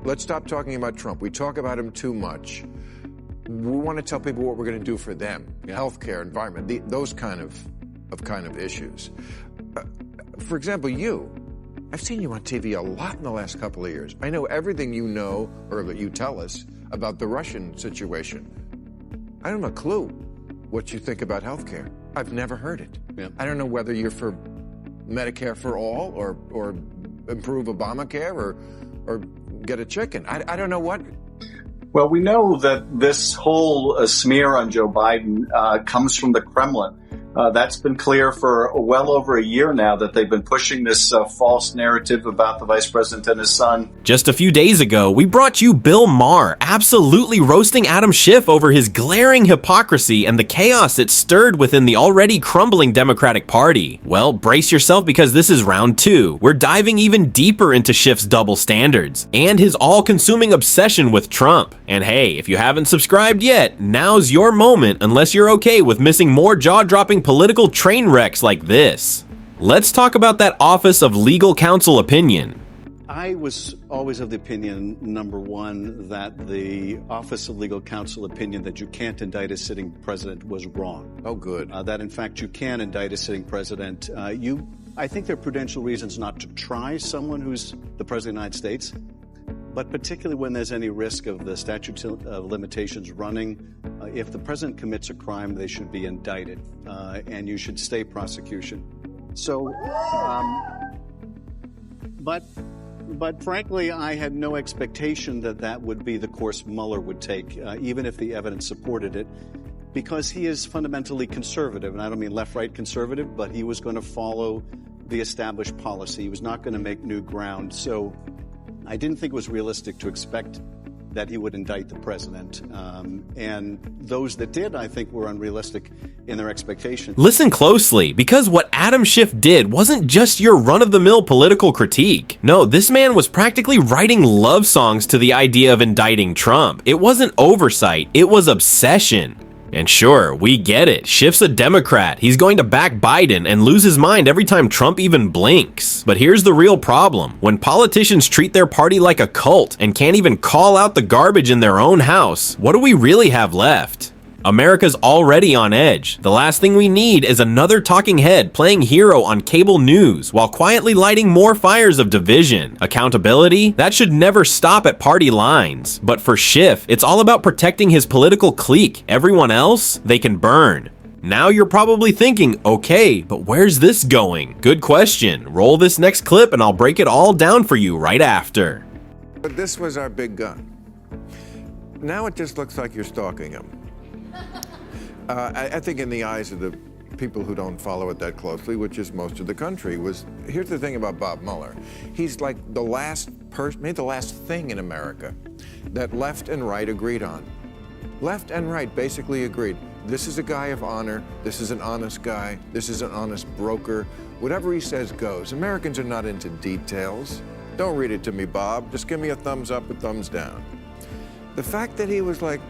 Let's stop talking about Trump. We talk about him too much. We want to tell people what we're going to do for them. Healthcare, environment, those kind of issues. For example, I've seen you on TV a lot in the last couple of years. I know everything you know, or that you tell us, about the Russian situation. I don't have a clue what you think about healthcare. I've never heard it. Yeah. I don't know whether you're for Medicare for all, or improve Obamacare, or get a chicken. I don't know what. Well, we know that this whole smear on Joe Biden comes from the Kremlin. That's been clear for well over a year now, that they've been pushing this false narrative about the vice president and his son. Just a few days ago, we brought you Bill Maher absolutely roasting Adam Schiff over his glaring hypocrisy and the chaos it stirred within the already crumbling Democratic Party. Well, brace yourself, because this is round 2. We're diving even deeper into Schiff's double standards and his all-consuming obsession with Trump. And hey, if you haven't subscribed yet, now's your moment, unless you're okay with missing more jaw-dropping political train wrecks like this. Let's talk about that Office of Legal Counsel opinion. I was always of the opinion, number one, that the Office of Legal Counsel opinion that you can't indict a sitting president was wrong. Oh, good. That, in fact, you can indict a sitting president. I think there are prudential reasons not to try someone who's the president of the United States, but particularly when there's any risk of the statute of limitations running. If the president commits a crime, they should be indicted, and you should stay prosecution. So, but frankly, I had no expectation that would be the course Mueller would take, even if the evidence supported it, because he is fundamentally conservative, and I don't mean left-right conservative, but he was going to follow the established policy. He was not going to make new ground. So I didn't think it was realistic to expect that he would indict the president. And those that did, I think, were unrealistic in their expectations. Listen closely, because what Adam Schiff did wasn't just your run-of-the-mill political critique. No, this man was practically writing love songs to the idea of indicting Trump. It wasn't oversight, it was obsession. And sure, we get it. Schiff's a Democrat. He's going to back Biden and lose his mind every time Trump even blinks. But here's the real problem. When politicians treat their party like a cult and can't even call out the garbage in their own house, what do we really have left? America's already on edge. The last thing we need is another talking head playing hero on cable news while quietly lighting more fires of division. Accountability? That should never stop at party lines. But for Schiff, it's all about protecting his political clique. Everyone else, they can burn. Now you're probably thinking, okay, but where's this going? Good question. Roll this next clip and I'll break it all down for you right after. But this was our big gun. Now it just looks like you're stalking him. I think in the eyes of the people who don't follow it that closely, which is most of the country, here's the thing about Bob Mueller. He's like the last person, maybe the last thing in America that left and right agreed on. Left and right basically agreed. This is a guy of honor. This is an honest guy. This is an honest broker. Whatever he says goes. Americans are not into details. Don't read it to me, Bob. Just give me a thumbs up or thumbs down. The fact that he was like,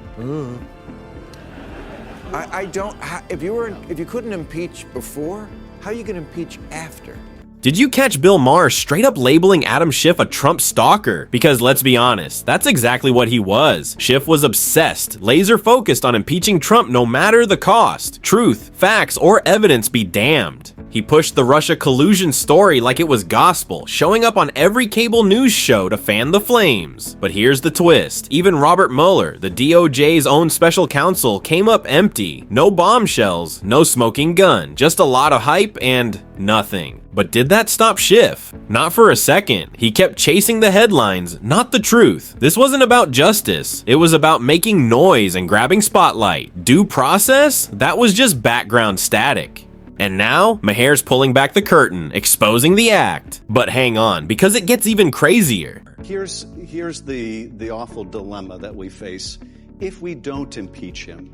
if you couldn't impeach before, how are you going to impeach after? Did you catch Bill Maher straight up labeling Adam Schiff a Trump stalker? Because let's be honest, that's exactly what he was. Schiff was obsessed, laser focused on impeaching Trump no matter the cost. Truth, facts, or evidence be damned. He pushed the Russia collusion story like it was gospel, showing up on every cable news show to fan the flames. But here's the twist. Even Robert Mueller, the DOJ's own special counsel, came up empty. No bombshells, no smoking gun, just a lot of hype and nothing. But did that stop Schiff? Not for a second. He kept chasing the headlines, not the truth. This wasn't about justice. It was about making noise and grabbing spotlight. Due process? That was just background static. And now, Maher's pulling back the curtain, exposing the act. But hang on, because it gets even crazier. Here's the awful dilemma that we face. If we don't impeach him,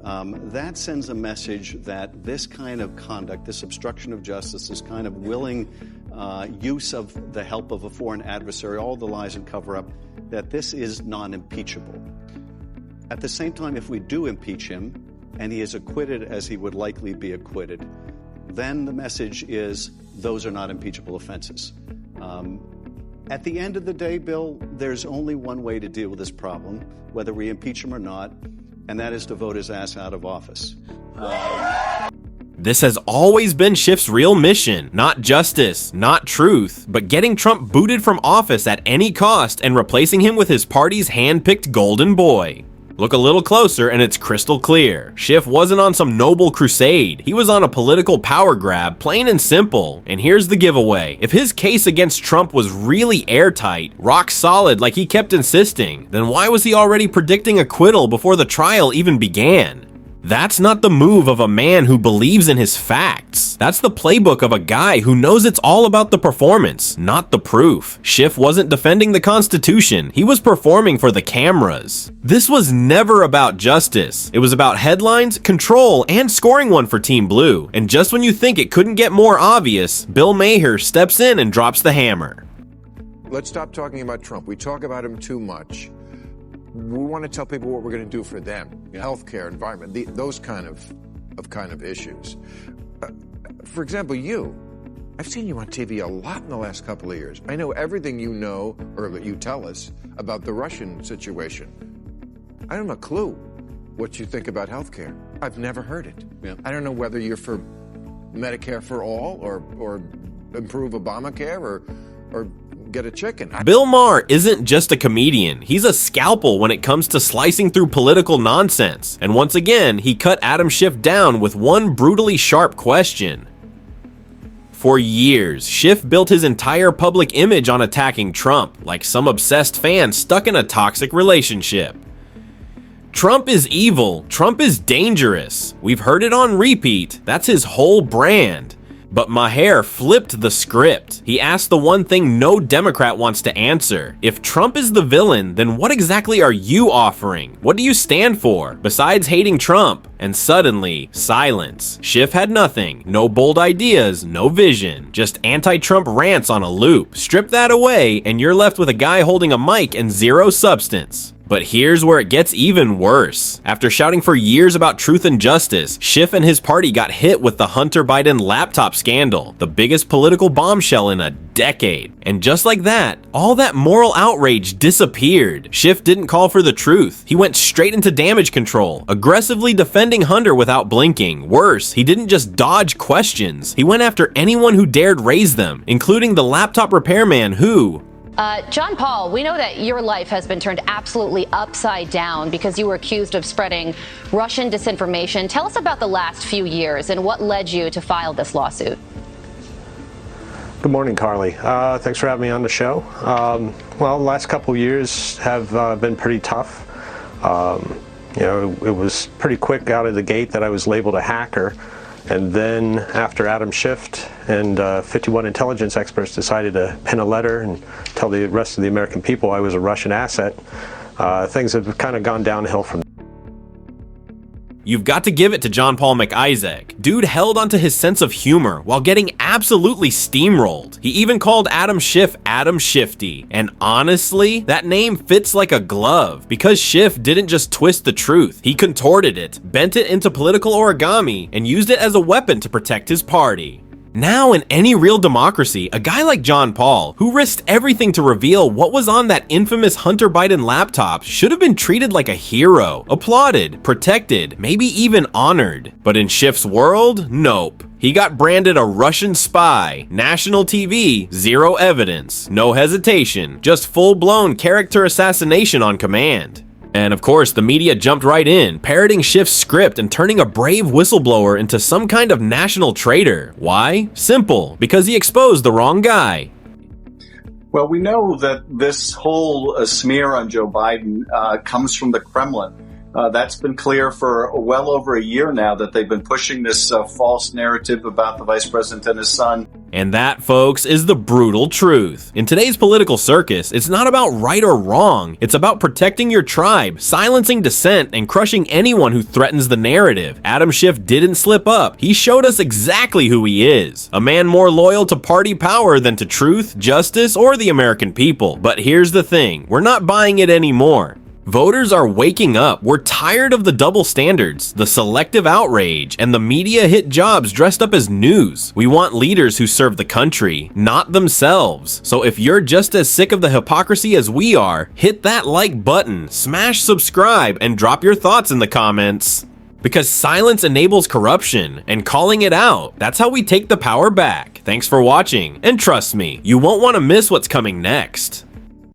that sends a message that this kind of conduct, this obstruction of justice, this kind of willing use of the help of a foreign adversary, all the lies and cover-up, that this is non-impeachable. At the same time, if we do impeach him, and he is acquitted as he would likely be acquitted, then the message is those are not impeachable offenses. At the end of the day, Bill, there's only one way to deal with this problem, whether we impeach him or not, and that is to vote his ass out of office. This has always been Schiff's real mission. Not justice, not truth, but getting Trump booted from office at any cost and replacing him with his party's hand-picked golden boy. Look a little closer and it's crystal clear. Schiff wasn't on some noble crusade. He was on a political power grab, plain and simple. And here's the giveaway. If his case against Trump was really airtight, rock solid like he kept insisting, then why was he already predicting acquittal before the trial even began? That's not the move of a man who believes in his facts. That's the playbook of a guy who knows it's all about the performance, not the proof. Schiff wasn't defending the Constitution. He was performing for the cameras. This was never about justice. It was about headlines, control, and scoring one for Team Blue. And just when you think it couldn't get more obvious, Bill Maher steps in and drops the hammer. Let's stop talking about Trump. We talk about him too much. We want to tell people what we're going to do for them. Healthcare, environment, those kind of issues. For example, I've seen you on TV a lot in the last couple of years. I know everything you know, or that you tell us, about the Russian situation. I don't have a clue what you think about healthcare. I've never heard it. Yeah. I don't know whether you're for Medicare for all, or improve Obamacare, or get a chicken. Bill Maher isn't just a comedian. He's a scalpel when it comes to slicing through political nonsense. And once again, he cut Adam Schiff down with one brutally sharp question. For years, Schiff built his entire public image on attacking Trump, like some obsessed fan stuck in a toxic relationship. Trump is evil. Trump is dangerous. We've heard it on repeat. That's his whole brand. But Maher flipped the script. He asked the one thing no Democrat wants to answer. If Trump is the villain, then what exactly are you offering? What do you stand for, besides hating Trump? And suddenly, silence. Schiff had nothing. No bold ideas, no vision. Just anti-Trump rants on a loop. Strip that away, and you're left with a guy holding a mic and zero substance. But here's where it gets even worse. After shouting for years about truth and justice, Schiff and his party got hit with the Hunter Biden laptop scandal, the biggest political bombshell in a decade. And just like that, all that moral outrage disappeared. Schiff didn't call for the truth. He went straight into damage control, aggressively defending Hunter without blinking. Worse, he didn't just dodge questions. He went after anyone who dared raise them, including the laptop repairman who, John Paul, we know that your life has been turned absolutely upside down because you were accused of spreading Russian disinformation. Tell us about the last few years and what led you to file this lawsuit. Good morning, Carly. Thanks for having me on the show. Well, the last couple years have been pretty tough. It was pretty quick out of the gate that I was labeled a hacker. And then after Adam Schiff and 51 intelligence experts decided to pen a letter and tell the rest of the American people I was a Russian asset, things have kind of gone downhill from there. You've got to give it to John Paul McIsaac. Dude held onto his sense of humor while getting absolutely steamrolled. He even called Adam Schiff Adam Shifty. And honestly, that name fits like a glove because Schiff didn't just twist the truth. He contorted it, bent it into political origami, and used it as a weapon to protect his party. Now, in any real democracy, a guy like John Paul, who risked everything to reveal what was on that infamous Hunter Biden laptop, should have been treated like a hero, applauded, protected, maybe even honored. But in Schiff's world, nope. He got branded a Russian spy, national TV, zero evidence, no hesitation, just full-blown character assassination on command. And of course, the media jumped right in, parroting Schiff's script and turning a brave whistleblower into some kind of national traitor. Why? Simple, because he exposed the wrong guy. Well, we know that this whole smear on Joe Biden comes from the Kremlin. That's been clear for well over a year now that they've been pushing this false narrative about the vice president and his son. And that, folks, is the brutal truth. In today's political circus, it's not about right or wrong. It's about protecting your tribe, silencing dissent, and crushing anyone who threatens the narrative. Adam Schiff didn't slip up. He showed us exactly who he is. A man more loyal to party power than to truth, justice, or the American people. But here's the thing. We're not buying it anymore. Voters are waking up. We're tired of the double standards, the selective outrage, and the media hit jobs dressed up as news. We want leaders who serve the country, not themselves. So if you're just as sick of the hypocrisy as we are, hit that like button, smash subscribe, and drop your thoughts in the comments. Because silence enables corruption, and calling it out, that's how we take the power back. Thanks for watching, and trust me, you won't want to miss what's coming next.